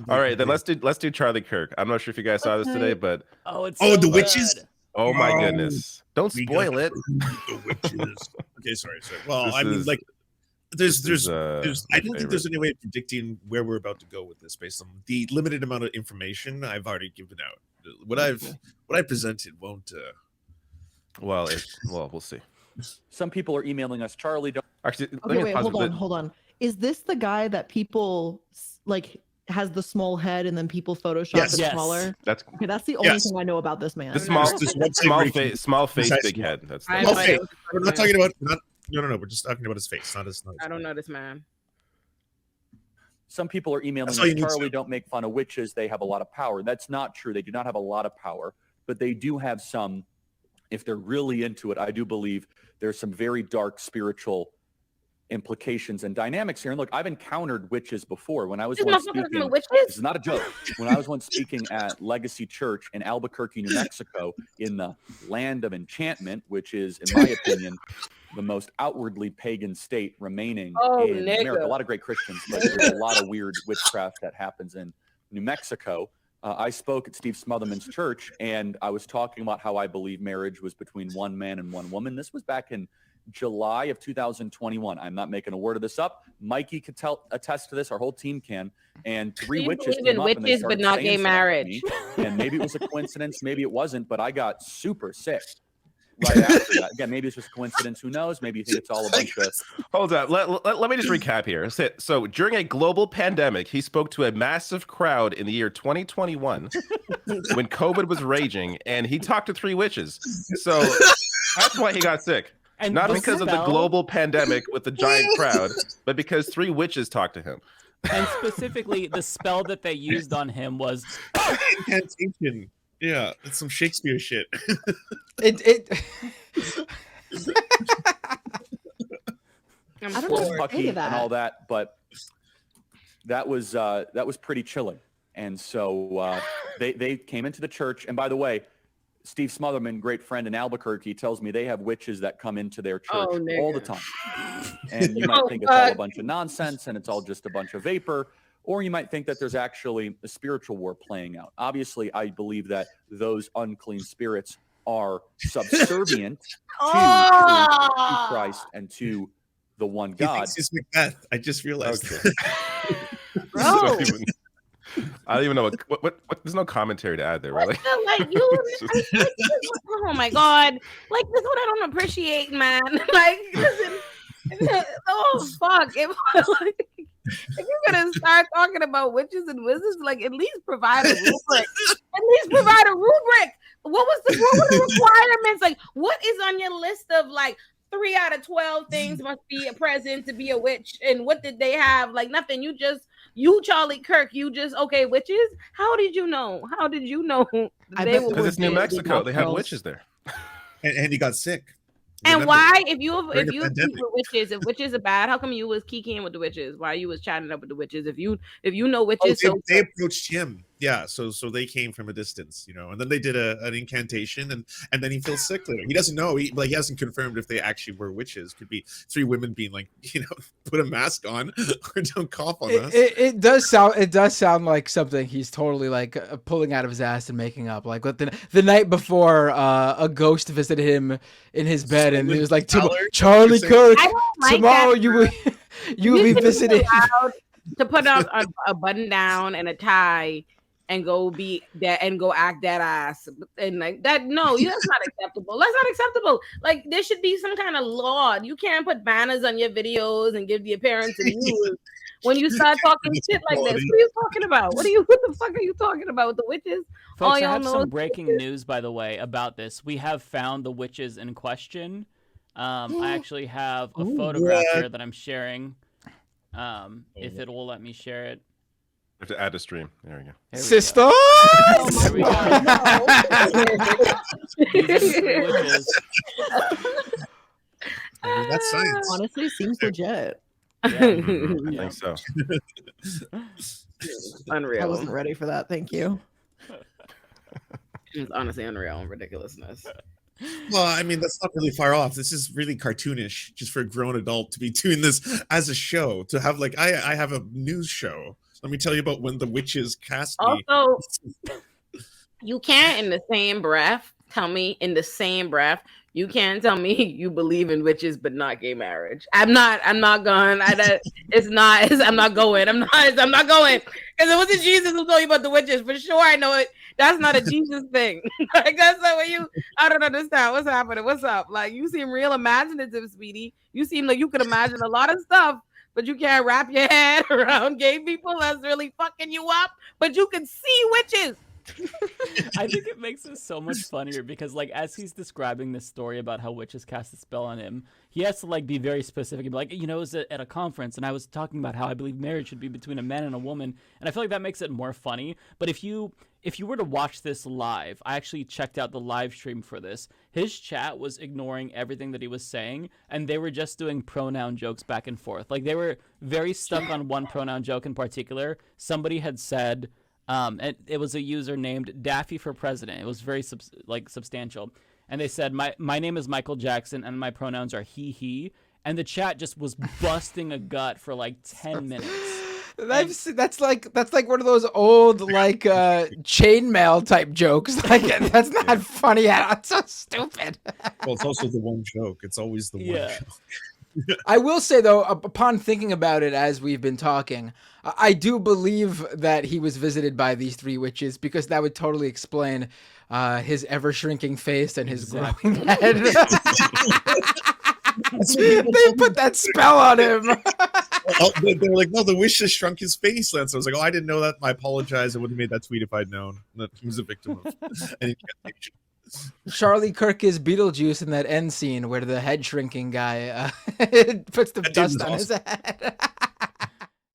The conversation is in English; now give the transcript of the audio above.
All right, then let's do Charlie Kirk. I'm not sure if you guys saw this today, but it's the so witches. good. oh my goodness, don't spoil it. The witches. Okay, sorry. Well, This I mean, is- like, there's is, I don't think favorite. there's any way of predicting where we're about to go with this based on the limited amount of information I've already given out. What I presented won't. Well, we'll see. Some people are emailing us, Charlie. Don't Actually, let Okay, me wait, pause hold a on, bit. hold on. Is this the guy that people like has the small head and then people Photoshop Yes. it Yes. smaller? That's Okay, that's the only Yes. thing I know about this man. the small, There's this website where you can- small face, Precisely. big head. That's I the- know. Okay, we're not talking about. No. We're just talking about his face, not his. I don't know this man. Some people are emailing That's us, all you need to Charlie, know. don't make fun of witches. They have a lot of power. That's not true. They do not have a lot of power, but they do have some, if they're really into it, I do believe there's some very dark spiritual implications and dynamics here. And look, I've encountered witches before. When I was This once motherfucker speaking, from the this witches. is not a joke. When I was once speaking at Legacy Church in Albuquerque, New Mexico, in the land of enchantment, which is, in my opinion, the most outwardly pagan state remaining Oh, in nigga. America. A lot of great Christians, but there's a lot of weird witchcraft that happens in New Mexico. I spoke at Steve Smotherman's church, and I was talking about how I believe marriage was between one man and one woman. This was back in July of 2021. I'm not making a word of this up. Mikey could attest to this. Our whole team can. And three You witches believe came in up and they witches, but started not saying gay stuff to marriage. me. And maybe it was a coincidence, maybe it wasn't, but I got super sick right after that. Again, maybe it's just a coincidence. Who knows? Maybe you think it's all a bunch of... Hold up. Let me just recap here. So during a global pandemic, he spoke to a massive crowd in the year 2021 when COVID was raging, and he talked to three witches. So that's why he got sick. And Not the because of the spell- global pandemic with the giant crowd, but because three witches talked to him. And specifically, the spell that they used on him was Incantation. Yeah, it's some Shakespeare shit. I'm I don't know floored. what to say Kentucky to and that. all that, but that was pretty chilling. And so they came into the church. And by the way, Steve Smotherman, great friend in Albuquerque, tells me they have witches that come into their church Oh, all the nigga. time. And you might Oh, think it's all a fuck. bunch of nonsense and it's all just a bunch of vapor, or you might think that there's actually a spiritual war playing out. Obviously, I believe that those unclean spirits are subservient to Christ and to the one He God. thinks he's Macbeth. I just realized. Okay. Bro. I don't even know what. There's no commentary to add there, really. Like you, oh my god! Like this is what I don't appreciate, man. Like, listen, oh fuck! If you're gonna start talking about witches and wizards, like at least provide a rubric. At least provide a rubric. What were the requirements? Like, what is on your list of like 3 out of 12 things must be present to be a witch? And what did they have? Like nothing. You Charlie Kirk, you just okay, witches? How did you know? How did you know I they bet were Because it's New witches? Mexico. They have girls. witches there. and he got sick. And Remember? why, if During the you pandemic. with witches, if witches are bad, how come you was kikiing with the witches? Why you was chatting up with the witches? If you know Oh, witches, they approached him. Yeah, so they came from a distance, and then they did an incantation, and then he feels sick later. He doesn't know. He hasn't confirmed if they actually were witches. Could be 3 women being like, put a mask on or don't cough on us. It does sound like something he's totally like pulling out of his ass and making up. Like what the night before, a ghost visited him in his bed, and he was like, "Charlie Kirk, I don't like tomorrow that. you will be should be visited." allowed to put on a button down and a tie and go be that and go act that ass and like that. No, that's not acceptable. That's not acceptable. Like there should be some kind of law. You can't put banners on your videos and give the appearance of news when you start talking shit like this. What are you talking about? What the fuck are you talking about with the witches? Folks, I y'all have know some is breaking witches. news, by the way, about this. We have found the witches in question. I actually have a photograph here that I'm sharing. If it will let me share it. I have to add a stream. There we go. Sister. There we go. These are the three witches. I mean, that's science. Honestly, seems legit. I think so. Unreal. I wasn't ready for that. Thank you. It's honestly unreal and ridiculousness. Well, I mean, that's not really far off. This is really cartoonish, just for a grown adult to be doing this as a show. To have like, I have a news show Let me tell you about when the witches cast me. Also, you can't in the same breath tell me you can't tell me you believe in witches but not gay marriage. I'm not going. I'm not going. Because it wasn't Jesus who told you about the witches. For sure, I know it. That's not a Jesus thing. Like, that's not what you. I don't understand what's happening. What's up? Like, you seem real imaginative, sweetie. You seem like you could imagine a lot of stuff, but you can't wrap your head around gay people. That's really fucking you up. But you can see witches. I think it makes it so much funnier because, like, as he's describing this story about how witches cast a spell on him, he has to, like, be very specific and be like, you know, it was at a conference and I was talking about how I believe marriage should be between a man and a woman, and I feel like that makes it more funny. But if you were to watch this live, I actually checked out the live stream for this. His chat was ignoring everything that he was saying, and they were just doing pronoun jokes back and forth. Like, they were very stuck on one pronoun joke in particular. Somebody had said, it was a user named Daffy for President. It was very substantial. And they said, my name is Michael Jackson and my pronouns are he. And the chat just was busting a gut for like 10 minutes. That's like one of those old like chainmail type jokes. Like, that's not funny at all. It's so stupid. Well, it's also the one joke. It's always the one joke. I will say, though, upon thinking about it as we've been talking, I do believe that he was visited by these three witches, because that would totally explain his ever-shrinking face and his growing head. They put that spell on him. They're like, no, the witch just shrunk his face. And so I was like, oh, I didn't know that. I apologize. I wouldn't have made that tweet if I'd known that he was a victim of an incantation. Charlie Kirk is Beetlejuice in that end scene where the head shrinking guy puts the dust on his head.